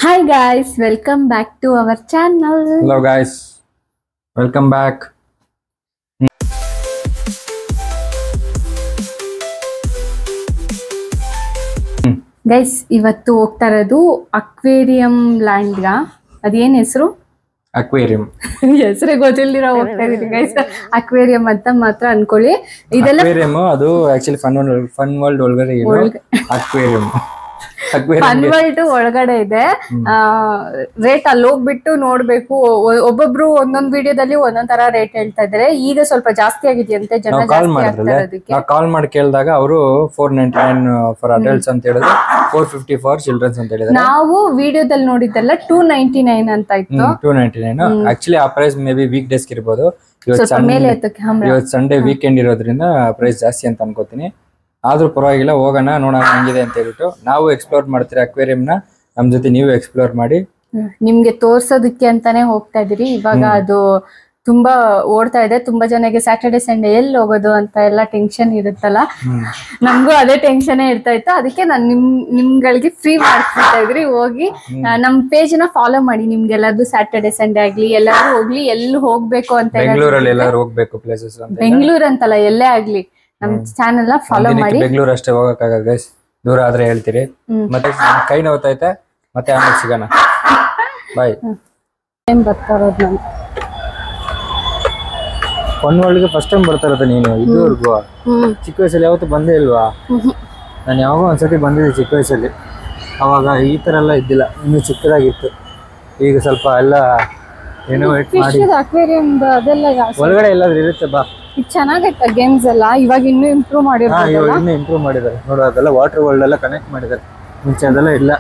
Hi guys, welcome back to our channel. Hello guys, welcome back. Guys, ಇವತ್ತು ಹೋಗ್ತಾ ಇರೋದು aquarium ಲ್ಯಾಂಡ್ಗ. ಅದೇನ್ ಹೆಸರು? ಅಕ್ವೇರಿಯಂ. ಹೆಸರೇ ಗೊತ್ತಿಲ್ದಿರ ಹೋಗ್ತಾ ಇದೀನಿ ಗೈಸ್. ಅಕ್ವೇರಿಯಂ ಅಂತ ಮಾತ್ರ ಅನ್ಕೊಳ್ಳಿ. ಇದೆಲ್ಲ ಅಕ್ವೇರಿಯಂ ಅದು ಆಕ್ಚುಲಿ ಫನ್ ವರ್ಲ್ಡ್ ಒಳಗಡೆ ಅಕ್ವೇರಿಯಂ. ಫನ್ ವರ್ಲ್ಡ್ ಒಳಗಡೆ ಇದೆ. ರೇಟ್ ಅಲ್ಲಿ ಹೋಗ್ಬಿಟ್ಟು ನೋಡ್ಬೇಕು. ಒಬ್ಬೊಬ್ರು ಒಂದೊಂದ್ ವಿಡಿಯೋದಲ್ಲಿ ಒಂದೊಂದ್ ತರ ರೇಟ್ ಹೇಳ್ತಾ ಇದಾರೆ. ಈಗ ಸ್ವಲ್ಪ ಜಾಸ್ತಿ ಆಗಿದೆಯಂತೆ, ಜನ ನಾವು ಕಾಲ್ ಮಾಡಿ ಕೇಳಿದಾಗ ಅವರು 499 ಫಾರ್ ಅಡಲ್ಟ್ಸ್ ಅಂತ ಹೇಳಿದ್ರು, 450 ಫಾರ್ ಚಿಲ್ಡ್ರನ್ಸ್ ಅಂತ ಹೇಳಿದ್ರು. ನಾವು ವಿಡಿಯೋದಲ್ಲಿ ನೋಡಿದ್ದೆಲ್ಲ 299 ಅಂತ ಇತ್ತು. 299 ಆಕ್ಚುಲಿ ಆ price may be weekdays ಇರ್ಬೋದು. ಇವತ್ತು ಸಂಡೇ ವೀಕೆಂಡ್ ಇರೋದ್ರಿಂದ ಪ್ರೈಸ್ ಜಾಸ್ತಿ ಅಂತ ಅನ್ಕೋತೀನಿ. ಆದ್ರೂ ಪರವಾಗಿಲ್ಲ, ಹೋಗೋಣ ನೋಡೋಣ ಹೆಂಗಿದೆ ಅಂತ ಹೇಳ್ಬಿಟ್ಟು ನಾವು ಎಕ್ಸ್ಪ್ಲೋರ್ ಮಾಡ್ತೀರಿ ಅಕ್ವೇರಿಯಂನ. ನಮ್ ಜೊತೆ ನೀವು ಎಕ್ಸ್ಪ್ಲೋರ್ ಮಾಡಿ, ನಿಮ್ಗೆ ತೋರ್ಸೋದಕ್ಕೆ ಅಂತಾನೆ ಹೋಗ್ತಾ ಇದೀರಿ. ಇವಾಗ ಅದು ತುಂಬಾ ಓಡ್ತಾ ಇದೆ. ತುಂಬಾ ಜನಕ್ಕೆ ಸ್ಯಾಟರ್ಡೆ ಸಂಡೇ ಎಲ್ಲಿ ಹೋಗೋದು ಅಂತ ಎಲ್ಲ ಟೆನ್ಷನ್ ಇರುತ್ತಲ್ಲ, ನಮ್ಗೂ ಅದೇ ಟೆನ್ಷನ್ ಇರ್ತಾ ಇತ್ತು. ಅದಕ್ಕೆ ನಾನು ನಿಮ್ಗಳಿಗೆ ಫ್ರೀ ಮಾಡ್ಕೊಳ್ತಾ ಇದ್ರಿ. ಹೋಗಿ ನಮ್ ಪೇಜ್ ನ ಫಾಲೋ ಮಾಡಿ. ನಿಮ್ಗೆಲ್ಲರೂ ಸ್ಯಾಟರ್ಡೆ ಸಂಡೇ ಆಗ್ಲಿ ಎಲ್ಲಾರು ಹೋಗ್ಲಿ, ಎಲ್ಲಿ ಹೋಗ್ಬೇಕು ಅಂತ ಬೆಂಗಳೂರಲ್ಲಿ ಎಲ್ಲಾರು ಹೋಗ್ಬೇಕು ಪ್ಲೇಸಸ್ ಅಂತ. ಬೆಂಗಳೂರು ಅಂತಲ್ಲ, ಎಲ್ಲೇ ಆಗ್ಲಿ ನಮ್ ಚಾನೆಲ್ ನ ಫಾಲೋ ಮಾಡಿ. ಬೆಂಗಳೂರು ಅಷ್ಟೇ ಹೋಗಕ್ಕಾಗಲ್ಲ ಗೈಸ್, ದೂರ ಆದ್ರೆ ಹೇಳ್ತೀರಿ. ಮತ್ತೆ ಕೈ ನೋವ್ತೈತೆ, ಮತ್ತೆ ಆಮೇಲೆ ಸಿಗೋಣ. ಬಾಯ್. ಟೈಮ್ ಬರ್ತಾ ಇರೋದು ನಾನು ಫನ್ ವರ್ಲ್ಡ್ಗೆ ಫಸ್ಟ್ ಟೈಮ್ ಬರ್ತಾ ಇರೋದು ನೀನು ಇದುವರೆಗೂ? ಚಿಕ್ಕ ವಯಸ್ಸಲ್ಲಿ ಯಾವತ್ತೂ ಬಂದೇ ಇಲ್ವಾ? ನಾನು ಯಾವಾಗೋ ಒಂದ್ಸತಿ ಬಂದಿದ್ದೆ ಚಿಕ್ಕ ವಯಸ್ಸಲ್ಲಿ. ಅವಾಗ ಈ ತರ ಎಲ್ಲ ಇದ್ದಿಲ್ಲ, ಇನ್ನು ಚಿಕ್ಕದಾಗಿತ್ತು. ಈಗ ಸ್ವಲ್ಪ ಎಲ್ಲ ರಿನೋವೇಟ್ ಮಾಡಿ ಅಕ್ವೇರಿಯಂ ಅದೆಲ್ಲ ಒಳಗಡೆ ಎಲ್ಲಾದ್ರೂ ಇರುತ್ತೆ. ಬಾ, ಇದು ಚೆನ್ನಾಗೈತೆ ಗೇಮ್ಸ್ ಎಲ್ಲ. ಇವಾಗ ಇನ್ನೂ ಇಂಪ್ರೂವ್ ಮಾಡಿದ್ದಾರೆ. ಇನ್ನೂ ಇಂಪ್ರೂವ್ ಮಾಡಿದ್ದಾರೆ ನೋಡು. ಅದೆಲ್ಲ ವಾಟರ್ ವರ್ಲ್ಡ್ ಎಲ್ಲ ಕನೆಕ್ಟ್ ಮಾಡಿದ್ದಾರೆ. ಮುಂಚೆ ಅದೆಲ್ಲ ಇಲ್ಲ.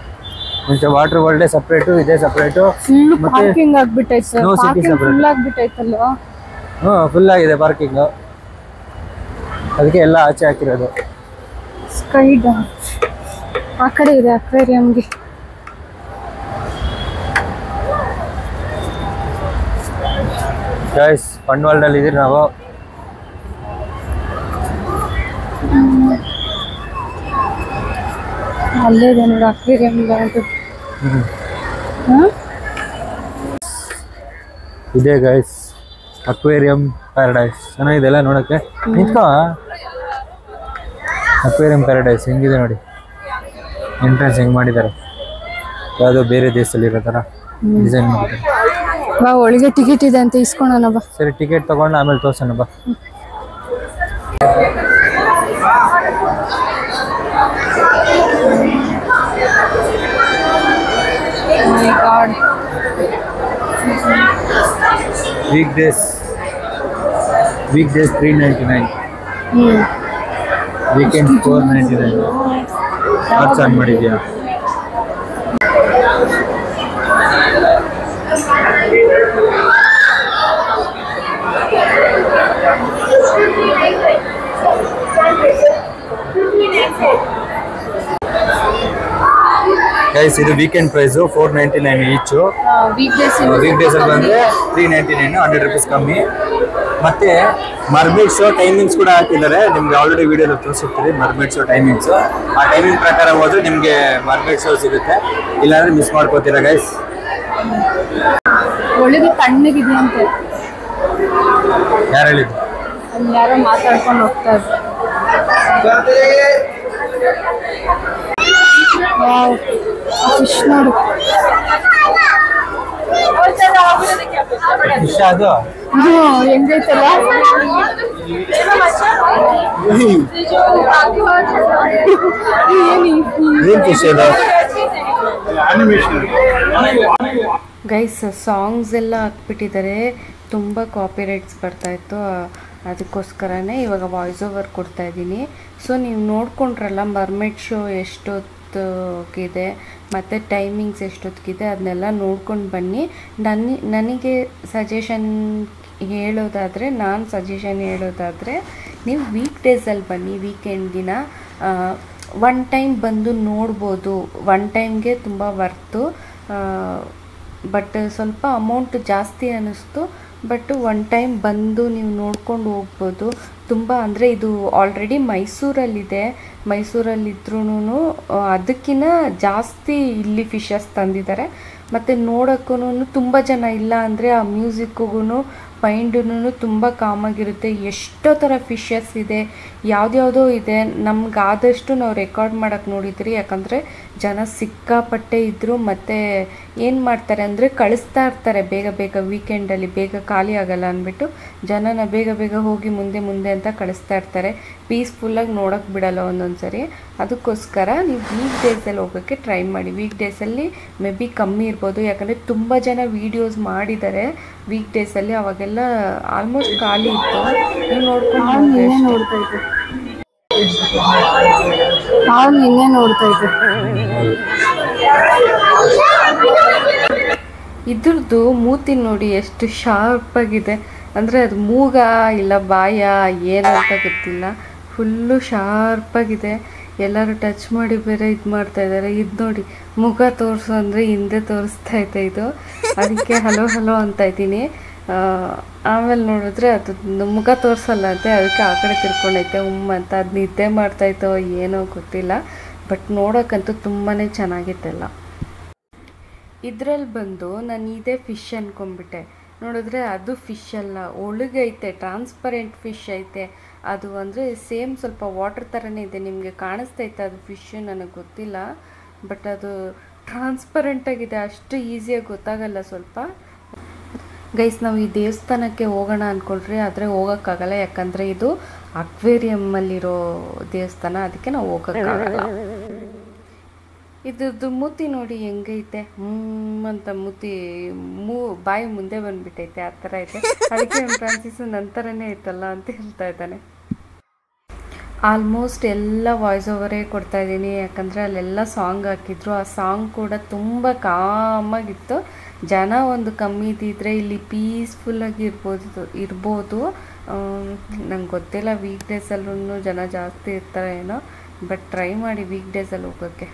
ಮುಂಚೆ ವಾಟರ್ ವರ್ಲ್ಡ್ ಸಪ್ರೇಟು, ಇದೇ ಸಪ್ರೇಟು. ಫುಲ್ ಪಾರ್ಕಿಂಗ್ ಆಗ್ಬಿಟ್ಟೈತೆ. ಪಾರ್ಕಿಂಗ್ ಫುಲ್ ಆಗ್ಬಿಟ್ಟೈತಲ್ವಾ? ಫುಲ್ ಆಗಿದೆ ಪಾರ್ಕಿಂಗ್. ಅದಕ್ಕೆ ಎಲ್ಲ ಆಚೆ ಹಾಕಿರೋದು. ಸ್ಕೈ ಡಾಮ್ ಆ ಕಡೆ ಇದೆ ಅಕ್ವೇರಿಯಂಗೆ. ಗೈಸ್, ಫನ್ ವರ್ಲ್ಡ್ ಅಲ್ಲಿ ಇದೀರಿ ನಾವು. ಅಲ್ಲೇ ಇದೆ ನೋಡಿ ಅಕ್ವೇರಿಯಂ ಲ್ಯಾಂಡ್. ಇದೆ ಗೈಸ್ ಅಕ್ವೇರಿಯಂ ಪ್ಯಾರಡೈಸ್. ಚೆನ್ನಾಗಿದೆಲ್ಲ ನೋಡಕ್ಕೆ. ನಿಂತ್ಕೋ. ಅಕ್ವೇರಿಯಂ ಪ್ಯಾರಡೈಸ್ ಹೆಂಗಿದೆ ನೋಡಿ. ಎಂಟ್ರೆನ್ಸ್ ಹೆಂಗ್ ಮಾಡಿದ್ದಾರೆ, ಯಾವುದೋ ಬೇರೆ ದೇಶದಲ್ಲಿ ಇರೋ ಥರ ಡಿಸೈನ್ ಮಾಡಿದ್ದಾರೆ. ಬಾ, ಒಳಗೆ ಟಿಕೆಟ್ ಇದೆ ಅಂತ ಇಸ್ಕೊಳೋಣ ಬಾ. ಸರಿ, ಟಿಕೆಟ್ ತಗೊಂಡು ಆಮೇಲೆ ತೋರ್ಸೋಣ ಬಾ. Week days 399, weekend 499. Charge on ಮಾಡಿದ್ಯಾ? ಗೈಸ್, ಇದು weekend price 499 each. Week days ಅಲ್ಲಿ ಬಂದ್ರೆ 399, 100 ರೂಪೀಸ್ ಕಮ್ಮಿ. ಮತ್ತೆ ಮರ್ಮೇಡ್ ಶೋ ಟೈಮಿಂಗ್ಸ್ ಕೂಡ ಹಾಕಿದ್ದಾರೆ. ನಿಮ್ಗೆ ಆಲ್ರೆಡಿ ವಿಡಿಯೋದಲ್ಲಿ ತೋರಿಸಿರ್ತೀರಿ ಮರ್ಮೇಡ್ ಶೋ ಟೈಮಿಂಗ್ಸ್. ಆ ಟೈಮಿಂಗ್ ಪ್ರಕಾರ ಹೋದ್ರೆ ನಿಮ್ಗೆ ಮರ್ಮೇಡ್ ಶೋ ಸಿಗುತ್ತೆ. ಇಲ್ಲಾಂದ್ರೆ ಮಿಸ್ ಮಾಡ್ಕೋತೀರಾ ಗೈಸ್. ಒಳಗೆ ತಣ್ಣಗಿದೆಯಂತೆ. ಯಾರು ಹೇಳಿದ್ರು? ಯಾರೋ ಮಾತಾಡ್ಕೊಂಡು ಹೋಗ್ತಾ ಇದ್ರು. ಫಿಶ್ ನೋಡು. ಫಿಶ್ ಅದು ಹೆಂಗೈತಲ್ಲ. ಏನ್ ಫಿಶ್ ಅದು? ಗೈಸ್, ಸಾಂಗ್ಸ್ ಎಲ್ಲ ಹಾಕ್ಬಿಟ್ಟಿದ್ದಾರೆ. ತುಂಬ ಕಾಪಿರೈಟ್ಸ್ ಬರ್ತಾಯಿತ್ತು. ಅದಕ್ಕೋಸ್ಕರನೇ ಇವಾಗ ವಾಯ್ಸ್ ಓವರ್ ಕೊಡ್ತಾಯಿದ್ದೀನಿ. ಸೊ ನೀವು ನೋಡ್ಕೊಂಡ್ರಲ್ಲ ಮರ್ಮೇಡ್ ಶೋ ಎಷ್ಟೊತ್ತಿಗಿದೆ ಮತ್ತು ಟೈಮಿಂಗ್ಸ್ ಎಷ್ಟೊತ್ತಿಗಿದೆ, ಅದನ್ನೆಲ್ಲ ನೋಡ್ಕೊಂಡು ಬನ್ನಿ. ನನಗೆ ಸಜೆಷನ್ ಹೇಳೋದಾದರೆ ನೀವು ವೀಕ್ ಡೇಸಲ್ಲಿ ಬನ್ನಿ. ವೀಕೆಂಡ್ ದಿನ ಒನ್ ಟೈಮ್ ಬಂದು ನೋಡ್ಬೋದು. ಒನ್ ಟೈಮ್ಗೆ ತುಂಬ ವರ್ತು. ಬಟ್ ಸ್ವಲ್ಪ ಅಮೌಂಟ್ ಜಾಸ್ತಿ ಅನ್ನಿಸ್ತು. ಬಟ್ ಒನ್ ಟೈಮ್ ಬಂದು ನೀವು ನೋಡ್ಕೊಂಡು ಹೋಗ್ಬೋದು. ತುಂಬ ಅಂದರೆ ಇದು ಆಲ್ರೆಡಿ ಮೈಸೂರಲ್ಲಿದೆ, ಮೈಸೂರಲ್ಲಿದ್ರೂ ಅದಕ್ಕಿಂತ ಜಾಸ್ತಿ ಇಲ್ಲಿ ಫಿಶಸ್ ತಂದಿದ್ದಾರೆ. ಮತ್ತು ನೋಡೋಕ್ಕೂ ತುಂಬ ಜನ ಇಲ್ಲ ಅಂದರೆ ಆ ಮ್ಯೂಸಿಕ್ಕಿಗೂ ಮೈಂಡೂ ತುಂಬ ಕಾಮಾಗಿರುತ್ತೆ. ಎಷ್ಟೋ ಥರ ಫಿಶಸ್ ಇದೆ, ಯಾವುದ್ಯಾವುದೋ ಇದೆ. ನಮಗಾದಷ್ಟು ನಾವು ರೆಕಾರ್ಡ್ ಮಾಡೋಕ್ಕೆ ನೋಡಿದ್ರಿ, ಯಾಕಂದರೆ ಜನ ಸಿಕ್ಕಾಪಟ್ಟೆ ಇದ್ದರು. ಮತ್ತು ಏನು ಮಾಡ್ತಾರೆ ಅಂದರೆ ಕಳಿಸ್ತಾ ಇರ್ತಾರೆ ಬೇಗ ಬೇಗ, ವೀಕೆಂಡಲ್ಲಿ ಬೇಗ ಖಾಲಿ ಆಗೋಲ್ಲ ಅಂದ್ಬಿಟ್ಟು ಜನನ ಬೇಗ ಬೇಗ ಹೋಗಿ ಮುಂದೆ ಮುಂದೆ ಅಂತ ಕಳಿಸ್ತಾ ಇರ್ತಾರೆ. ಪೀಸ್ಫುಲ್ಲಾಗಿ ನೋಡೋಕ್ಕೆ ಬಿಡಲ್ಲ ಒಂದೊಂದು ಸರಿ. ಅದಕ್ಕೋಸ್ಕರ ನೀವು ವೀಕ್ ಡೇಸಲ್ಲಿ ಹೋಗೋಕ್ಕೆ ಟ್ರೈ ಮಾಡಿ. ವೀಕ್ ಡೇಸಲ್ಲಿ ಮೇ ಬಿ ಕಮ್ಮಿ ಇರ್ಬೋದು, ಯಾಕಂದರೆ ತುಂಬ ಜನ ವೀಡಿಯೋಸ್ ಮಾಡಿದ್ದಾರೆ ವೀಕ್ ಡೇಸಲ್ಲಿ, ಅವಾಗೆಲ್ಲ ಆಲ್ಮೋಸ್ಟ್ ಖಾಲಿ ಇತ್ತು. ನೀವು ನೋಡ್ಕೊಂಡು ನೋಡ್ತಾ ಇದ್ದೆ ನಿನ್ನೆ ನೋಡ್ತಾ ಇದ್ದೆ. ಇದ್ರದ್ದು ಮೂತಿ ನೋಡಿ ಎಷ್ಟು ಶಾರ್ಪಾಗಿದೆ, ಅಂದರೆ ಅದು ಮೂಗ ಇಲ್ಲ ಬಾಯ ಏನಂತ ಗೊತ್ತಿಲ್ಲ, ಫುಲ್ಲು ಶಾರ್ಪಾಗಿದೆ. ಎಲ್ಲರೂ ಟಚ್ ಮಾಡಿ ಬೇರೆ ಇದು ಮಾಡ್ತಾ ಇದ್ದಾರೆ. ಇದು ನೋಡಿ ಮುಖ ತೋರಿಸು ಅಂದರೆ ಹಿಂದೆ ತೋರಿಸ್ತಾ ಇದೆ ಇದು, ಅದಕ್ಕೆ ಹಲೋ ಹಲೋ ಅಂತ ಇದ್ದೀನಿ. ಆಮೇಲೆ ನೋಡಿದ್ರೆ ಅದು ಮುಖ ತೋರಿಸಲ್ಲ ಅಂತೆ, ಅದಕ್ಕೆ ಆ ಕಡೆ ತಿರ್ಕೊಂಡೈತೆ ಅಂತ. ಅದು ನಿದ್ದೆ ಮಾಡ್ತಾಯಿತ್ತೋ ಏನೋ ಗೊತ್ತಿಲ್ಲ, ಬಟ್ ನೋಡೋಕ್ಕಂತೂ ತುಂಬಾ ಚೆನ್ನಾಗಿತ್ತೆಲ್ಲ. ಇದರಲ್ಲಿ ಬಂದು ನಾನು ಇದೇ ಫಿಶ್ ಅಂದ್ಕೊಂಡ್ಬಿಟ್ಟೆ, ನೋಡಿದ್ರೆ ಅದು ಫಿಶ್ ಅಲ್ಲ, ಒಳಗೈತೆ ಟ್ರಾನ್ಸ್ಪರೆಂಟ್ ಫಿಶ್ ಐತೆ. ಅದು ಅಂದರೆ ಸೇಮ್ ಸ್ವಲ್ಪ ವಾಟರ್ ಥರನೇ ಇದೆ, ನಿಮಗೆ ಕಾಣಿಸ್ತೈತೆ ಅದು ಫಿಶ್ಶು, ನನಗೆ ಗೊತ್ತಿಲ್ಲ. ಬಟ್ ಅದು ಟ್ರಾನ್ಸ್ಪರೆಂಟಾಗಿದೆ, ಅಷ್ಟು ಈಸಿಯಾಗಿ ಗೊತ್ತಾಗಲ್ಲ ಸ್ವಲ್ಪ. ಗೈಸ್, ನಾವು ಈ ದೇವಸ್ಥಾನಕ್ಕೆ ಹೋಗೋಣ ಅಂದ್ಕೊಂಡ್ರೆ ಆದರೆ ಹೋಗೋಕ್ಕಾಗಲ್ಲ, ಯಾಕಂದರೆ ಇದು ಅಕ್ವೇರಿಯಮ್ಮಲ್ಲಿರೋ ದೇವಸ್ಥಾನ, ಅದಕ್ಕೆ ನಾವು ಹೋಗೋಕ್ಕಾಗಲ್ಲ. ಇದ್ರದ್ದು ಮೂತಿ ನೋಡಿ ಹೆಂಗೈತೆ, ಅಂತ ಮೂತಿ ಬಾಯಿ ಮುಂದೆ ಬಂದುಬಿಟ್ಟೈತೆ, ಆ ಥರ ಐತೆ. ಅದಕ್ಕೆ ಫ್ರಾನ್ಸಿಸ್ ನಂತರನೇ ಐತಲ್ಲ ಅಂತ ಹೇಳ್ತಾ ಇದ್ದಾನೆ. ಆಲ್ಮೋಸ್ಟ್ ಎಲ್ಲ ವಾಯ್ಸ್ ಓವರೇ ಕೊಡ್ತಾ ಇದ್ದೀನಿ, ಯಾಕಂದರೆ ಅಲ್ಲೆಲ್ಲ ಸಾಂಗ್ ಹಾಕಿದ್ರು. ಆ ಸಾಂಗ್ ಕೂಡ ತುಂಬ ಕಾಮಾಗಿತ್ತು. ಜನ ಒಂದು ಕಮ್ಮಿ ಇದ್ದಿದ್ರೆ ಇಲ್ಲಿ ಪೀಸ್ಫುಲ್ಲಾಗಿ ಇರ್ಬೋದು. ನಂಗೆ ಗೊತ್ತಿಲ್ಲ ವೀಕ್ ಡೇಸಲ್ಲೂ ಜನ ಜಾಸ್ತಿ ಇರ್ತಾರೆ ಏನೋ, ಬಟ್ ಟ್ರೈ ಮಾಡಿ ವೀಕ್ ಡೇಸಲ್ಲಿ ಹೋಗೋಕ್ಕೆ.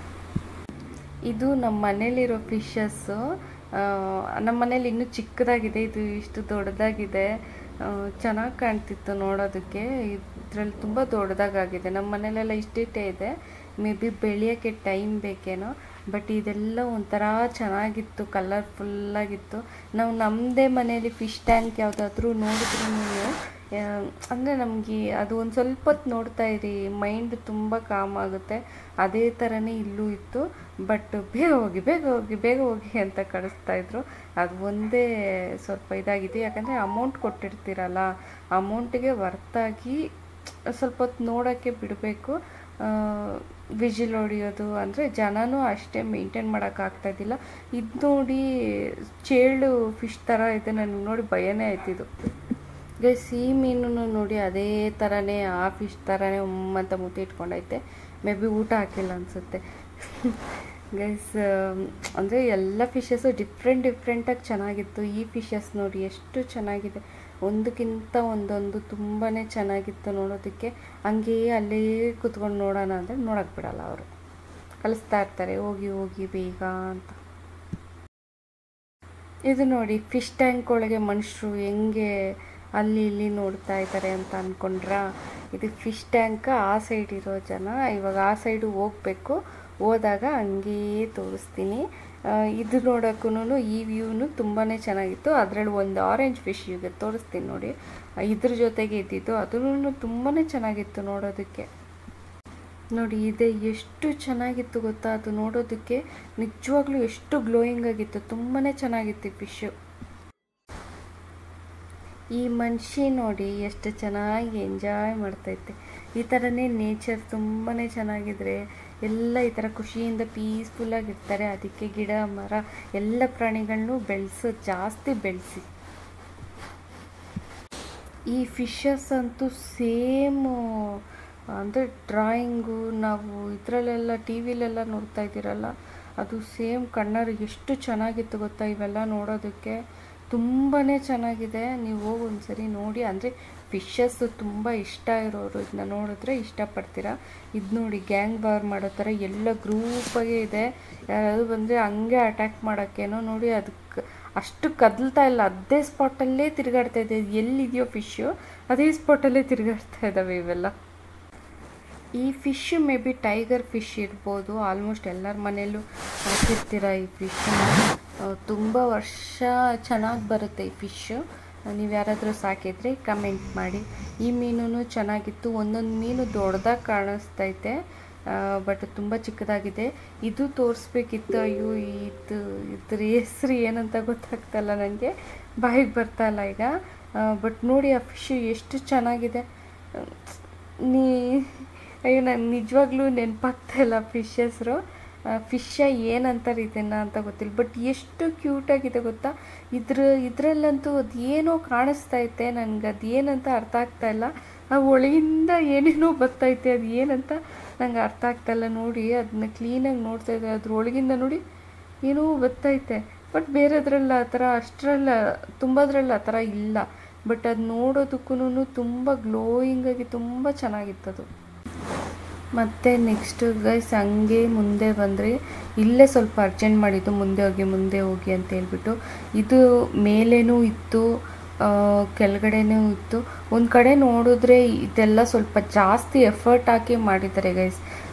ಇದು ನಮ್ಮ ಮನೇಲಿರೋ ಫಿಶಸ್ಸು. ನಮ್ಮ ಮನೇಲಿ ಇನ್ನೂ ಚಿಕ್ಕದಾಗಿದೆ, ಇದು ಇಷ್ಟು ದೊಡ್ಡದಾಗಿದೆ. ಚೆನ್ನಾಗಿ ಕಾಣ್ತಿತ್ತು ನೋಡೋದಕ್ಕೆ. ಇದರಲ್ಲಿ ತುಂಬ ದೊಡ್ಡದಾಗಿದೆ. ನಮ್ಮ ಮನೇಲೆಲ್ಲ ಇಷ್ಟಿಷ್ಟೇ ಇದೆ, ಮೇ ಬಿ ಬೆಳೆಯೋಕ್ಕೆ ಟೈಮ್ ಬೇಕೇನೋ. ಬಟ್ ಇದೆಲ್ಲ ಒಂಥರ ಚೆನ್ನಾಗಿತ್ತು, ಕಲರ್ಫುಲ್ಲಾಗಿತ್ತು. ನಾವು ನಮ್ಮದೇ ಮನೇಲಿ ಫಿಶ್ ಟ್ಯಾಂಕ್ ಯಾವುದಾದ್ರೂ ನೋಡಿದ್ರೂ ಅಂದರೆ ನಮಗೆ ಅದು ಒಂದು ಸ್ವಲ್ಪ ಹೊತ್ತು ನೋಡ್ತಾ ಇರಿ, ಮೈಂಡ್ ತುಂಬ ಕಾಮ್ ಆಗುತ್ತೆ. ಅದೇ ಥರನೇ ಇಲ್ಲೂ ಇತ್ತು. ಬಟ್ ಬೇಗ ಹೋಗಿ ಬೇಗ ಹೋಗಿ ಬೇಗ ಹೋಗಿ ಅಂತ ಕಳಿಸ್ತಾಯಿದ್ರು. ಅದು ಒಂದೇ ಸ್ವಲ್ಪ ಇದಾಗಿದೆ, ಯಾಕಂದರೆ ಅಮೌಂಟ್ ಕೊಟ್ಟಿರ್ತೀರಲ್ಲ, ಅಮೌಂಟಿಗೆ ವರ್ತಾಗಿ ಸ್ವಲ್ಪ ಹೊತ್ತು ನೋಡೋಕ್ಕೆ ಬಿಡಬೇಕು. ವಿಜಿಲ್ ಹೊಡಿಯೋದು ಅಂದರೆ ಜನನೂ ಅಷ್ಟೇ ಮೇಂಟೈನ್ ಮಾಡೋಕ್ಕಾಗ್ತಾಯಿದ್ದಿಲ್ಲ. ಇದು ನೋಡಿ ಚೇಳು ಫಿಶ್ ಥರ ಇದೆ, ನನಗೆ ನೋಡಿ ಭಯನೇ ಆಯ್ತಿದ್ದು. ಗೈಸ್, ಈ ಮೀನು ನೋಡಿ ಅದೇ ಥರನೇ ಆ ಫಿಶ್ ಥರನೇ ಅಂತ ಮುತ್ತಿ ಇಟ್ಕೊಂಡೈತೆ. ಮೇ ಬಿ ಊಟ ಹಾಕಿಲ್ಲ ಅನಿಸುತ್ತೆ. ಗೈಸ್, ಅಂದರೆ ಎಲ್ಲ ಫಿಶಸ್ಸು ಡಿಫ್ರೆಂಟಾಗಿ ಚೆನ್ನಾಗಿತ್ತು. ಈ ಫಿಶಸ್ ನೋಡಿ ಎಷ್ಟು ಚೆನ್ನಾಗಿದೆ, ಒಂದಕ್ಕಿಂತ ಒಂದೊಂದು ತುಂಬಾ ಚೆನ್ನಾಗಿತ್ತು ನೋಡೋದಕ್ಕೆ. ಹಂಗೇ ಅಲ್ಲೇ ಕೂತ್ಕೊಂಡು ನೋಡೋಣ ಅಂದರೆ ನೋಡೋಕ್ಕೆ ಬಿಡಲ್ಲ, ಅವರು ಕಳಿಸ್ತಾ ಇರ್ತಾರೆ ಹೋಗಿ ಹೋಗಿ ಬೇಗ ಅಂತ. ಇದು ನೋಡಿ ಫಿಶ್ ಟ್ಯಾಂಕ್ ಒಳಗೆ ಮನುಷ್ಯರು ಹೆಂಗೆ ಅಲ್ಲಿ ಇಲ್ಲಿ ನೋಡ್ತಾ ಇದ್ದಾರೆ ಅಂತ ಅಂದ್ಕೊಂಡ್ರಾ? ಇದು ಫಿಶ್ ಟ್ಯಾಂಕ್ ಆ ಸೈಡ್ ಇರೋ ಜನ. ಇವಾಗ ಆ ಸೈಡು ಹೋಗಬೇಕು, ಹೋದಾಗ ಹಂಗೇ ತೋರಿಸ್ತೀನಿ. ಇದು ನೋಡೋಕ್ಕೂ ಈ ವ್ಯೂನು ತುಂಬಾ ಚೆನ್ನಾಗಿತ್ತು. ಅದರಲ್ಲಿ ಒಂದು ಆರೆಂಜ್ ಫಿಶ್ ಈಗ ತೋರಿಸ್ತೀನಿ ನೋಡಿ, ಇದ್ರ ಜೊತೆಗೆ ಇದ್ದಿದ್ದು, ಅದೂ ತುಂಬಾ ಚೆನ್ನಾಗಿತ್ತು ನೋಡೋದಕ್ಕೆ. ನೋಡಿ ಇದೆ ಎಷ್ಟು ಚೆನ್ನಾಗಿತ್ತು ಗೊತ್ತಾ, ಅದು ನೋಡೋದಕ್ಕೆ ನಿಜವಾಗ್ಲೂ ಎಷ್ಟು ಗ್ಲೋಯಿಂಗ್ ಆಗಿತ್ತು, ತುಂಬಾ ಚೆನ್ನಾಗಿತ್ತು ಈ ಫಿಶ್ಶು. ಈ ಮನುಷ್ಯ ನೋಡಿ ಎಷ್ಟು ಚೆನ್ನಾಗಿ ಎಂಜಾಯ್ ಮಾಡ್ತೈತೆ. ಈ ಥರನೇ ನೇಚರ್ ತುಂಬಾ ಚೆನ್ನಾಗಿದ್ರೆ ಎಲ್ಲ ಈ ಥರ ಖುಷಿಯಿಂದ ಪೀಸ್ಫುಲ್ಲಾಗಿರ್ತಾರೆ. ಅದಕ್ಕೆ ಗಿಡ ಮರ ಎಲ್ಲ ಪ್ರಾಣಿಗಳನ್ನೂ ಜಾಸ್ತಿ ಬೆಳೆಸಿ. ಈ ಫಿಶಸ್ ಅಂತೂ ಸೇಮು ಅಂದರೆ ಡ್ರಾಯಿಂಗು ನಾವು ಇದರಲ್ಲೆಲ್ಲ ಟಿ ವಿಲೆಲ್ಲ ನೋಡ್ತಾ ಇದ್ದೀರಲ್ಲ, ಅದು ಸೇಮ್ ಕಣ್ಣರು ಎಷ್ಟು ಚೆನ್ನಾಗಿತ್ತು ಗೊತ್ತಾ ಇವೆಲ್ಲ ನೋಡೋದಕ್ಕೆ. ತುಂಬಾ ಚೆನ್ನಾಗಿದೆ. ನೀವು ಹೋಗಿ ಒಂದ್ಸರಿ ನೋಡಿ. ಅಂದರೆ ಫಿಶಸ್ಸು ತುಂಬ ಇಷ್ಟ ಇರೋರು ಇದನ್ನ ನೋಡಿದ್ರೆ ಇಷ್ಟಪಡ್ತೀರಾ. ಇದು ನೋಡಿ ಗ್ಯಾಂಗ್ ಬಾರ್ ಮಾಡೋ ಥರ ಎಲ್ಲ ಗ್ರೂಪಾಗೆ ಇದೆ. ಯಾರಾದರೂ ಬಂದರೆ ಹಂಗೆ ಅಟ್ಯಾಕ್ ಮಾಡೋಕ್ಕೇನೋ ನೋಡಿ. ಅದಕ್ಕೆ ಅಷ್ಟು ಕದಲ್ತಾ ಇಲ್ಲ, ಅದೇ ಸ್ಪಾಟಲ್ಲೇ ತಿರುಗಾಡ್ತಾ ಇದೆ. ಎಲ್ಲಿದೆಯೋ ಫಿಶ್ಶು ಅದೇ ಸ್ಪಾಟಲ್ಲೇ ತಿರುಗಾಡ್ತಾ ಇದ್ದಾವೆ ಇವೆಲ್ಲ. ಈ fish may be tiger fish ಇರ್ಬೋದು. ಆಲ್ಮೋಸ್ಟ್ ಎಲ್ಲರ ಮನೆಯಲ್ಲೂ ಹಾಕಿರ್ತೀರ ಈ ಫಿಶ್ನ. ತುಂಬ ವರ್ಷ ಚೆನ್ನಾಗಿ ಬರುತ್ತೆ ಈ ಫಿಶ್ಶು. ನೀವು ಯಾರಾದರೂ ಸಾಕಿದರೆ ಕಮೆಂಟ್ ಮಾಡಿ. ಈ ಮೀನು ಚೆನ್ನಾಗಿತ್ತು. ಒಂದೊಂದು ಮೀನು ದೊಡ್ಡದಾಗಿ ಕಾಣಿಸ್ತೈತೆ, ಬಟ್ ತುಂಬ ಚಿಕ್ಕದಾಗಿದೆ. ಇದು ತೋರಿಸ್ಬೇಕಿತ್ತು. ಅಯ್ಯೋ ಇದ್ರ ಹೆಸ್ರು ಏನಂತ ಗೊತ್ತಾಗ್ತಾಯಿಲ್ಲ ನನಗೆ, ಬಾಯಿಗೆ ಬರ್ತಾಯಿಲ್ಲ ಈಗ. ಬಟ್ ನೋಡಿ ಆ ಫಿಶ್ ಎಷ್ಟು ಚೆನ್ನಾಗಿದೆ. ಅಯ್ಯೋ ನಾನು ನಿಜವಾಗ್ಲೂ ನೆನಪಾಗ್ತಾಯಿಲ್ಲ ಫಿಶ್ ಹೆಸರು. ಫಿಶ್ಶ ಏನಂತಾರೆ ಇದನ್ನು ಅಂತ ಗೊತ್ತಿಲ್ಲ, ಬಟ್ ಎಷ್ಟು ಕ್ಯೂಟಾಗಿದೆ ಗೊತ್ತಾ. ಇದರಲ್ಲಂತೂ ಅದು ಏನೋ ಕಾಣಿಸ್ತೈತೆ ನನಗೆ. ಅದು ಏನಂತ ಅರ್ಥ ಆಗ್ತಾಯಿಲ್ಲ. ಆ ಒಳಗಿಂದ ಏನೇನೋ ಬರ್ತೈತೆ, ಅದು ಏನಂತ ನಂಗೆ ಅರ್ಥ ಆಗ್ತಾಯಿಲ್ಲ. ನೋಡಿ ಅದನ್ನ ಕ್ಲೀನಾಗಿ ನೋಡ್ತಾ ಇದ್ದೆ, ಅದ್ರ ಒಳಗಿಂದ ನೋಡಿ ಏನೋ ಬರ್ತೈತೆ. ಬಟ್ ಬೇರೆದ್ರಲ್ಲಿ ಆ ಥರ ತುಂಬದ್ರಲ್ಲಿ ಆ ಥರ ಇಲ್ಲ. ಬಟ್ ಅದು ನೋಡೋದಕ್ಕೂ ತುಂಬ ಗ್ಲೋಯಿಂಗಾಗಿ ತುಂಬ ಚೆನ್ನಾಗಿತ್ತದು. ಮತ್ತು ನೆಕ್ಸ್ಟು ಗೈಸ್ ಹಂಗೆ ಮುಂದೆ ಬಂದರೆ ಇಲ್ಲೇ ಸ್ವಲ್ಪ ಅರ್ಜೆಂಟ್ ಮಾಡಿದ್ದು, ಮುಂದೆ ಹೋಗಿ ಅಂತ ಹೇಳ್ಬಿಟ್ಟು. ಇದು ಮೇಲೇನೂ ಇತ್ತು, ಕೆಳಗಡೆನೂ ಇತ್ತು. ಒಂದು ಕಡೆ ನೋಡಿದ್ರೆ ಇದೆಲ್ಲ ಸ್ವಲ್ಪ ಜಾಸ್ತಿ ಎಫರ್ಟ್ ಹಾಕಿ ಮಾಡಿದ್ದಾರೆ ಗೈಸ್.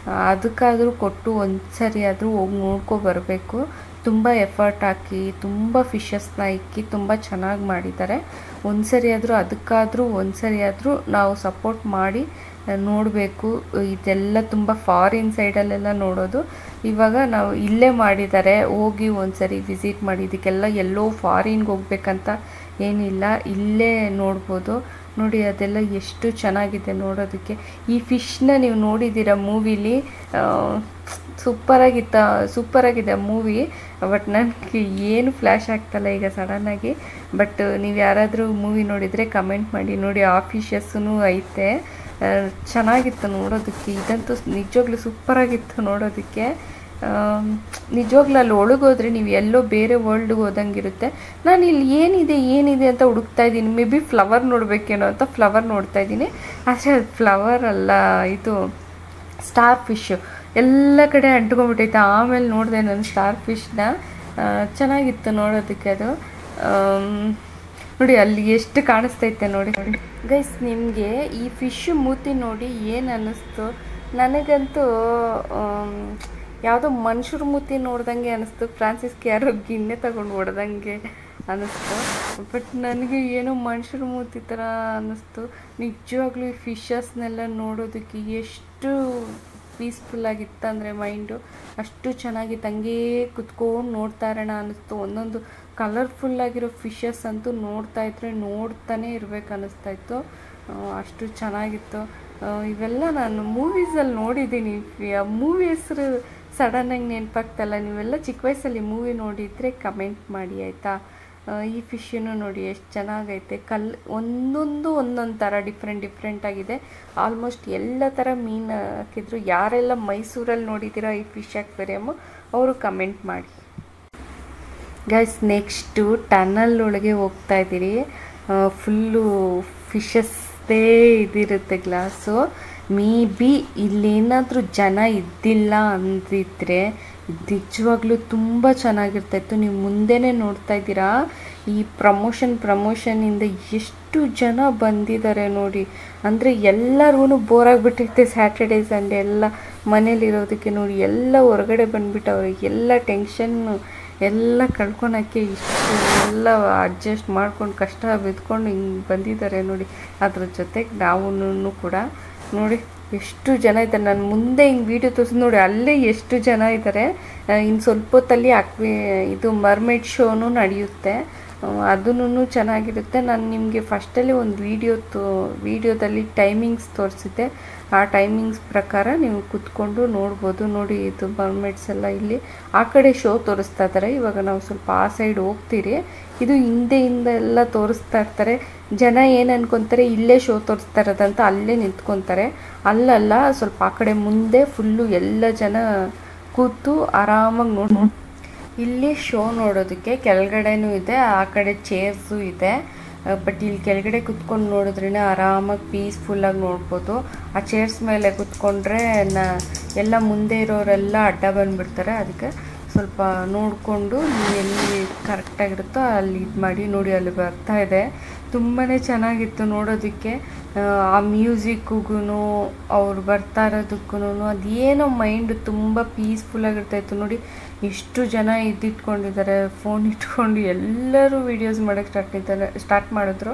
ಅದಕ್ಕಾದರೂ ಕೊಟ್ಟು ಒಂದು ಸರಿ ಆದರೂ ಹೋಗಿ ನೋಡ್ಕೊಬರಬೇಕು. ತುಂಬ ಎಫರ್ಟ್ ಹಾಕಿ ತುಂಬ ಫಿಶಸ್ನ ಇಕ್ಕಿ ತುಂಬ ಚೆನ್ನಾಗಿ ಮಾಡಿದ್ದಾರೆ. ಅದಕ್ಕಾದರೂ ಒಂದು ಸರಿ ಆದರೂ ನಾವು ಸಪೋರ್ಟ್ ಮಾಡಿ ನೋಡಬೇಕು. ಇದೆಲ್ಲ ತುಂಬ ಫಾರಿನ್ ಸೈಡಲ್ಲೆಲ್ಲ ನೋಡೋದು. ಇವಾಗ ನಾವು ಇಲ್ಲೇ ಮಾಡಿದ್ದಾರೆ, ಹೋಗಿ ಒಂದು ಸರಿ ವಿಸಿಟ್ ಮಾಡಿ. ಇದಕ್ಕೆಲ್ಲ ಎಲ್ಲೋ ಫಾರಿನ್ಗೆ ಹೋಗ್ಬೇಕಂತ ಏನಿಲ್ಲ, ಇಲ್ಲೇ ನೋಡ್ಬೋದು. ನೋಡಿ ಅದೆಲ್ಲ ಎಷ್ಟು ಚೆನ್ನಾಗಿದೆ ನೋಡೋದಕ್ಕೆ. ಈ ಫಿಶ್ನ ನೀವು ನೋಡಿದ್ದೀರ ಮೂವಿಲಿ, ಸೂಪರಾಗಿದೆ ಮೂವಿ. ಬಟ್ ನನಗೆ ಏನು ಫ್ಲ್ಯಾಶ್ ಆಗ್ತಲ್ಲ ಈಗ ಸಡನ್ನಾಗಿ. ಬಟ್ ನೀವು ಯಾರಾದರೂ ಮೂವಿ ನೋಡಿದರೆ ಕಮೆಂಟ್ ಮಾಡಿ. ನೋಡಿ ಆ ಫಿಶಸ್ಸೂ ಐತೆ, ಚೆನ್ನಾಗಿತ್ತು ನೋಡೋದಕ್ಕೆ. ಇದಂತೂ ನಿಜವಾಗ್ಲೂ ಸೂಪರಾಗಿತ್ತು ನೋಡೋದಕ್ಕೆ. ನಿಜವಾಗ್ಲೂ ಅಲ್ಲಿ ಒಳಗೋದ್ರೆ ನೀವು ಎಲ್ಲೋ ಬೇರೆ ವರ್ಲ್ಡ್ಗೆ ಹೋದಂಗಿರುತ್ತೆ. ನಾನು ಇಲ್ಲಿ ಏನಿದೆ ಅಂತ ಹುಡುಕ್ತಾ ಇದ್ದೀನಿ. ಮೇ ಬಿ ಫ್ಲವರ್ ನೋಡಬೇಕೇನೋ ಅಂತ ಫ್ಲವರ್ ನೋಡ್ತಾ ಇದ್ದೀನಿ. ಆದರೆ ಅದು ಫ್ಲವರ್ ಅಲ್ಲ, ಇದು ಸ್ಟಾರ್ ಫಿಶ್ಶು. ಎಲ್ಲ ಕಡೆ ಅಂಟ್ಕೊಂಡ್ಬಿಟ್ಟೈತೆ. ಆಮೇಲೆ ನೋಡಿದೆ ನಾನು ಸ್ಟಾರ್ ಫಿಶ್ನ. ಚೆನ್ನಾಗಿತ್ತು ನೋಡೋದಕ್ಕೆ ಅದು. ನೋಡಿ ಅಲ್ಲಿ ಎಷ್ಟು ಕಾಣಿಸ್ತೈತೆ ನೋಡಿ ಗೈಸ್. ನಿಮಗೆ ಈ ಫಿಶ್ ಮೂತಿ ನೋಡಿ ಏನು ಅನ್ನಿಸ್ತು? ನನಗಂತೂ ಯಾವುದೋ ಮನುಷ್ಯರ ಮೂತಿ ನೋಡ್ದಂಗೆ ಅನ್ನಿಸ್ತು. ಫ್ರಾನ್ಸಿಸ್ಗೆ ಯಾರೋ ಗಿಣ್ಣೆ ತಗೊಂಡು ಹೊಡೆದಂಗೆ ಅನ್ನಿಸ್ತು. ಬಟ್ ನನಗೆ ಏನೋ ಮನುಷ್ಯರ ಮೂತಿ ಥರ ಅನ್ನಿಸ್ತು. ನಿಜವಾಗ್ಲೂ ಈ ಫಿಶಸ್ನೆಲ್ಲ ನೋಡೋದಕ್ಕೆ ಎಷ್ಟು ಪೀಸ್ಫುಲ್ಲಾಗಿತ್ತು ಅಂದರೆ ಮೈಂಡು ಅಷ್ಟು ಚೆನ್ನಾಗಿತ್ತು. ಹಂಗೇ ಕುತ್ಕೊಂಡು ನೋಡ್ತಾ ಇರೋಣ ಅನ್ನಿಸ್ತು. ಒಂದೊಂದು ಕಲರ್ಫುಲ್ಲಾಗಿರೋ ಫಿಶಸ್ ಅಂತೂ ನೋಡ್ತಾ ಇದ್ರೆ ನೋಡ್ತಾನೆ ಇರಬೇಕು ಅನ್ನಿಸ್ತಾಯಿತ್ತು. ಅಷ್ಟು ಚೆನ್ನಾಗಿತ್ತು. ಇವೆಲ್ಲ ನಾನು ಮೂವೀಸಲ್ಲಿ ನೋಡಿದ್ದೀನಿ. ಮೂವಿ ಹೆಸರು ಸಡನ್ನಾಗಿ ನೆನಪಾಗ್ತಲ್ಲ. ನೀವೆಲ್ಲ ಚಿಕ್ಕ ವಯಸ್ಸಲ್ಲಿ ಮೂವಿ ನೋಡಿದರೆ ಕಮೆಂಟ್ ಮಾಡಿ ಆಯಿತಾ. ಈ ಫಿಶನ್ನು ನೋಡಿ ಎಷ್ಟು ಚೆನ್ನಾಗೈತೆ. ಒಂದೊಂದು ಥರ ಡಿಫ್ರೆಂಟ್ ಆಗಿದೆ. ಆಲ್ಮೋಸ್ಟ್ ಎಲ್ಲ ಥರ ಮೀನು ಹಾಕಿದ್ರು. ಯಾರೆಲ್ಲ ಮೈಸೂರಲ್ಲಿ ನೋಡಿದ್ದೀರಾ ಈ ಫಿಶ್ ಅಕ್ವೇರಿಯಮ್ಮು ಅವರು ಕಮೆಂಟ್ ಮಾಡಿ ಗೈಸ್. ನೆಕ್ಸ್ಟು ಟನಲ್ ಒಳಗೆ ಹೋಗ್ತಾ ಇದ್ದೀರಿ. ಫುಲ್ಲು ಫಿಶಸ್ದೇ ಇದಿರುತ್ತೆ ಗ್ಲಾಸು. ಮೇ ಬಿ ಇಲ್ಲೇನಾದರೂ ಜನ ಇದ್ದಿಲ್ಲ ಅಂದಿದ್ರೆ ನಿಜವಾಗ್ಲೂ ತುಂಬ ಚೆನ್ನಾಗಿರ್ತಾಯಿತ್ತು. ನೀವು ಮುಂದೆನೇ ನೋಡ್ತಾ ಇದ್ದೀರಾ. ಈ ಪ್ರಮೋಷನಿಂದ ಎಷ್ಟು ಜನ ಬಂದಿದ್ದಾರೆ ನೋಡಿ. ಅಂದರೆ ಎಲ್ಲರಿಗೂ ಬೋರ್ ಆಗಿಬಿಟ್ಟಿರುತ್ತೆ ಸ್ಯಾಟರ್ಡೇ ಸಂಡೇ ಎಲ್ಲ ಮನೇಲಿರೋದಕ್ಕೆ. ನೋಡಿ ಎಲ್ಲ ಹೊರಗಡೆ ಬಂದುಬಿಟ್ಟವ್ರೆ. ಎಲ್ಲ ಟೆನ್ಷನ್ನು ಎಲ್ಲ ಕಳ್ಕೊಳಕ್ಕೆ ಇಷ್ಟು ಎಲ್ಲ ಅಡ್ಜಸ್ಟ್ ಮಾಡ್ಕೊಂಡು ಕಷ್ಟ ಬಿದ್ಕೊಂಡು ಹಿಂಗೆ ಬಂದಿದ್ದಾರೆ ನೋಡಿ. ಅದ್ರ ಜೊತೆಗೆ ನಾವು ಕೂಡ ನೋಡಿ ಎಷ್ಟು ಜನ ಇದ್ದಾರೆ. ನಾನು ಮುಂದೆ ಹಿಂಗೆ ವೀಡಿಯೋ ತೋರಿಸಿ ನೋಡಿ ಅಲ್ಲೇ ಎಷ್ಟು ಜನ ಇದ್ದಾರೆ. ಇನ್ನು ಸ್ವಲ್ಪ ಹೊತ್ತಲ್ಲಿ ಇದು ಮರ್ಮೇಡ್ ಶೋನು ನಡೆಯುತ್ತೆ. ಅದೂ ಚೆನ್ನಾಗಿರುತ್ತೆ. ನಾನು ನಿಮಗೆ ಫಸ್ಟಲ್ಲಿ ಒಂದು ವೀಡಿಯೋದಲ್ಲಿ ಟೈಮಿಂಗ್ಸ್ ತೋರಿಸಿದ್ದೆ. ಆ ಟೈಮಿಂಗ್ಸ್ ಪ್ರಕಾರ ನೀವು ಕೂತ್ಕೊಂಡು ನೋಡ್ಬೋದು. ನೋಡಿ ಇದು ಮರ್ಮೇಡ್ಸ್ ಎಲ್ಲ ಇಲ್ಲಿ ಆ ಕಡೆ ಶೋ ತೋರಿಸ್ತಾ ಇದ್ದಾರೆ. ಇವಾಗ ನಾವು ಸ್ವಲ್ಪ ಆ ಸೈಡ್ ಹೋಗ್ತೀರಿ. ಇದು ಹಿಂದೆಯಿಂದ ಎಲ್ಲ ತೋರಿಸ್ತಾ ಇರ್ತಾರೆ. ಜನ ಏನು ಅನ್ಕೊತಾರೆ ಇಲ್ಲೇ ಶೋ ತೋರಿಸ್ತಾ ಇರೋದಂತ ಅಲ್ಲೇ ನಿಂತ್ಕೊತಾರೆ. ಅಲ್ಲಲ್ಲ, ಸ್ವಲ್ಪ ಆ ಕಡೆ ಮುಂದೆ ಫುಲ್ಲು ಎಲ್ಲ ಜನ ಕೂತು ಆರಾಮಾಗಿ ಇಲ್ಲಿ ಶೋ ನೋಡೋದಕ್ಕೆ ಕೆಳಗಡೆನೂ ಇದೆ, ಆ ಕಡೆ ಚೇರ್ಸು ಇದೆ. ಬಟ್ ಇಲ್ಲಿ ಕೆಳಗಡೆ ಕುತ್ಕೊಂಡು ನೋಡಿದ್ರೇ ಆರಾಮಾಗಿ ಪೀಸ್ಫುಲ್ಲಾಗಿ ನೋಡ್ಬೋದು. ಆ ಚೇರ್ಸ್ ಮೇಲೆ ಕುತ್ಕೊಂಡ್ರೆ ಎಲ್ಲ ಮುಂದೆ ಇರೋರೆಲ್ಲ ಅಡ್ಡ ಬಂದುಬಿಡ್ತಾರೆ. ಅದಕ್ಕೆ ಸ್ವಲ್ಪ ನೋಡಿಕೊಂಡು ಎಲ್ಲಿ ಕರೆಕ್ಟಾಗಿರುತ್ತೋ ಅಲ್ಲಿ ಇದು ಮಾಡಿ ನೋಡಿ. ಅಲ್ಲಿ ಬರ್ತಾ ಇದೆ, ತುಂಬಾ ಚೆನ್ನಾಗಿತ್ತು ನೋಡೋದಕ್ಕೆ. ಆ ಮ್ಯೂಸಿಕ್ಕಿಗೂ ಅವ್ರು ಬರ್ತಾ ಇರೋದಕ್ಕೂ ಅದೇನೋ ಮೈಂಡ್ ತುಂಬ ಪೀಸ್ಫುಲ್ಲಾಗಿರ್ತಾಯಿತ್ತು ನೋಡಿ. ಎಷ್ಟು ಜನ ಇದ್ದಿಟ್ಕೊಂಡಿದ್ದಾರೆ, ಫೋನ್ ಇಟ್ಕೊಂಡು ಎಲ್ಲರೂ ವೀಡಿಯೋಸ್ ಮಾಡೋಕ್ಕೆ ಸ್ಟಾರ್ಟ್ ಮಾಡಿದ್ರು.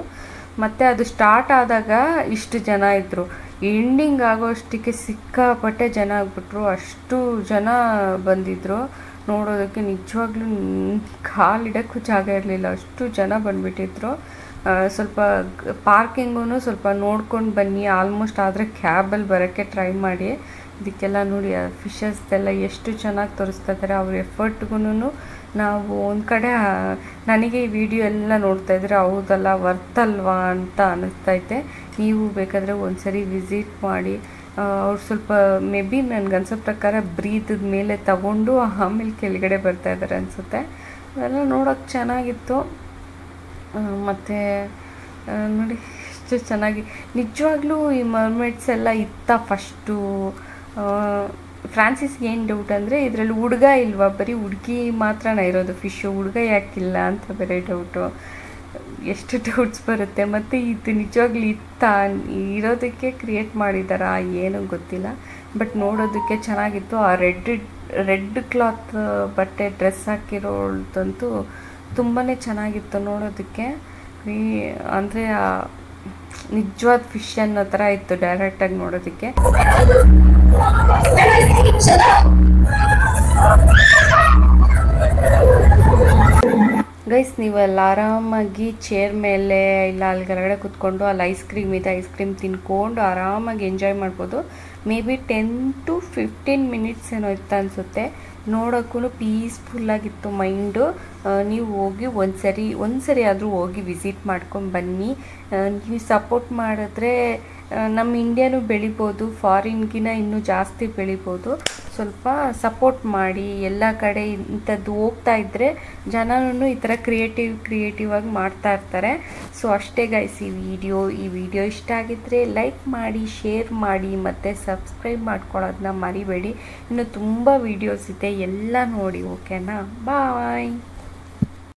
ಮತ್ತು ಅದು ಸ್ಟಾರ್ಟ್ ಆದಾಗ ಇಷ್ಟು ಜನ ಇದ್ದರು, ಎಂಡಿಂಗ್ ಆಗೋಷ್ಟಕ್ಕೆ ಸಿಕ್ಕಾಪಟ್ಟೆ ಜನ ಆಗಿಬಿಟ್ರು. ಅಷ್ಟು ಜನ ಬಂದಿದ್ದರು ನೋಡೋದಕ್ಕೆ. ನಿಜವಾಗ್ಲೂ ಕಾಲಿಡೋಕ್ಕೂ ಜಾಗ ಇರಲಿಲ್ಲ, ಅಷ್ಟು ಜನ ಬಂದುಬಿಟ್ಟಿದ್ರು. ಸ್ವಲ್ಪ ಪಾರ್ಕಿಂಗೂ ಸ್ವಲ್ಪ ನೋಡ್ಕೊಂಡು ಬನ್ನಿ. ಆಲ್ಮೋಸ್ಟ್ ಆದರೆ ಕ್ಯಾಬಲ್ಲಿ ಬರೋಕ್ಕೆ ಟ್ರೈ ಮಾಡಿ. ಇದಕ್ಕೆಲ್ಲ ನೋಡಿ ಫಿಶಸ್ದೆಲ್ಲ ಎಷ್ಟು ಚೆನ್ನಾಗಿ ತೋರಿಸ್ತಾ ಇದ್ದಾರೆ. ಅವ್ರ ಎಫರ್ಟ್ಗೂ ನಾವು ಒಂದು ಕಡೆ ನನಗೆ ಈ ವಿಡಿಯೋ ಎಲ್ಲ ನೋಡ್ತಾಯಿದ್ರೆ ಹೌದಲ್ಲ ವರ್ತಲ್ವಾ ಅಂತ ಅನ್ನಿಸ್ತೈತೆ. ನೀವು ಬೇಕಾದರೆ ಒಂದ್ಸರಿ ವಿಸಿಟ್ ಮಾಡಿ. ಅವ್ರು ಸ್ವಲ್ಪ ಮೇ ಬಿ ನನಗನ್ಸೋ ಪ್ರಕಾರ ಬ್ರೀದದ ಮೇಲೆ ತಗೊಂಡು ಆಮೇಲೆ ಕೆಳಗಡೆ ಬರ್ತಾಯಿದ್ದಾರೆ ಅನಿಸುತ್ತೆ. ಅದೆಲ್ಲ ನೋಡೋಕ್ಕೆ ಚೆನ್ನಾಗಿತ್ತು. ಮತ್ತು ನೋಡಿ ಎಷ್ಟು ಚೆನ್ನಾಗಿ ನಿಜವಾಗ್ಲೂ ಈ ಮರ್ಮೇಡ್ಸ್ ಎಲ್ಲ ಇತ್ತ ಫಸ್ಟು. ಫ್ರಾನ್ಸಿಸ್ಗೆ ಏನು ಡೌಟ್ ಅಂದರೆ ಇದರಲ್ಲಿ ಹುಡುಗ ಇಲ್ವಾ, ಬರೀ ಹುಡುಗಿ ಮಾತ್ರನೇ ಇರೋದು ಫಿಶ್ಶು, ಹುಡುಗ ಯಾಕಿಲ್ಲ ಅಂತ ಬೇರೆ ಡೌಟು. ಎಷ್ಟು ಡೌಟ್ಸ್ ಬರುತ್ತೆ. ಮತ್ತು ಇದು ನಿಜವಾಗ್ಲೂ ಇತ್ತ ಇರೋದಕ್ಕೆ ಕ್ರಿಯೇಟ್ ಮಾಡಿದಾರಾ ಏನೂ ಗೊತ್ತಿಲ್ಲ. ಬಟ್ ನೋಡೋದಕ್ಕೆ ಚೆನ್ನಾಗಿತ್ತು. ಆ ರೆಡ್ ಕ್ಲಾತ್ ಬಟ್ಟೆ ಡ್ರೆಸ್ ಹಾಕಿರೋದಂತೂ ತುಂಬಾ ಚೆನ್ನಾಗಿತ್ತು ನೋಡೋದಕ್ಕೆ. ಅಂದರೆ ನಿಜವಾದ ಫಿಶ್ ಅನ್ನೋ ಥರ ಇತ್ತು ಡೈರೆಕ್ಟಾಗಿ ನೋಡೋದಕ್ಕೆ. ಗೈಸ್, ನೀವೆಲ್ಲ ಆರಾಮಾಗಿ ಚೇರ್ ಮೇಲೆ ಇಲ್ಲ ಅಲ್ಲಿ ಕೆಳಗಡೆ ಕುತ್ಕೊಂಡು ಅಲ್ಲಿ ಐಸ್ ಕ್ರೀಮ್ ಇದೆ, ಐಸ್ ಕ್ರೀಮ್ ತಿನ್ಕೊಂಡು ಆರಾಮಾಗಿ ಎಂಜಾಯ್ ಮಾಡ್ಬೋದು. ಮೇ ಬಿ 10 to 15 ಮಿನಿಟ್ಸ್ ಏನೋ ಇತ್ತು ಅನಿಸುತ್ತೆ. ನೋಡೋಕ್ಕೂ ಪೀಸ್ಫುಲ್ಲಾಗಿತ್ತು ಮೈಂಡು. ನೀವು ಹೋಗಿ ಒಂದ್ಸರಿ ಆದರೂ ಹೋಗಿ ವಿಸಿಟ್ ಮಾಡ್ಕೊಂಡು ಬನ್ನಿ. ನೀವು ಸಪೋರ್ಟ್ ಮಾಡಿದ್ರೆ ನಮ್ಮ ಇಂಡಿಯಾನೂ ಬೆಳಿಬೋದು, ಫಾರಿನ್ಗಿನ ಇನ್ನೂ ಜಾಸ್ತಿ ಬೆಳಿಬೋದು. ಸ್ವಲ್ಪ ಸಪೋರ್ಟ್ ಮಾಡಿ. ಎಲ್ಲ ಕಡೆ ಇಂಥದ್ದು ಹೋಗ್ತಾ ಇದ್ದರೆ ಜನನೂ ಈ ಥರ ಕ್ರಿಯೇಟಿವ್ ಆಗಿ ಮಾಡ್ತಾ ಇರ್ತಾರೆ. ಸೊ ಅಷ್ಟೇ ಗೈಸ್, ಈ ವಿಡಿಯೋ ಇಷ್ಟ ಆಗಿದ್ದರೆ ಲೈಕ್ ಮಾಡಿ, ಶೇರ್ ಮಾಡಿ ಮತ್ತು ಸಬ್ಸ್ಕ್ರೈಬ್ ಮಾಡ್ಕೊಳ್ಳೋದನ್ನ ಮರಿಬೇಡಿ. ಇನ್ನು ತುಂಬ ವೀಡಿಯೋಸ್ ಇದೆ, ಎಲ್ಲ ನೋಡಿ. ಓಕೆನಾ? ಬಾಯ್.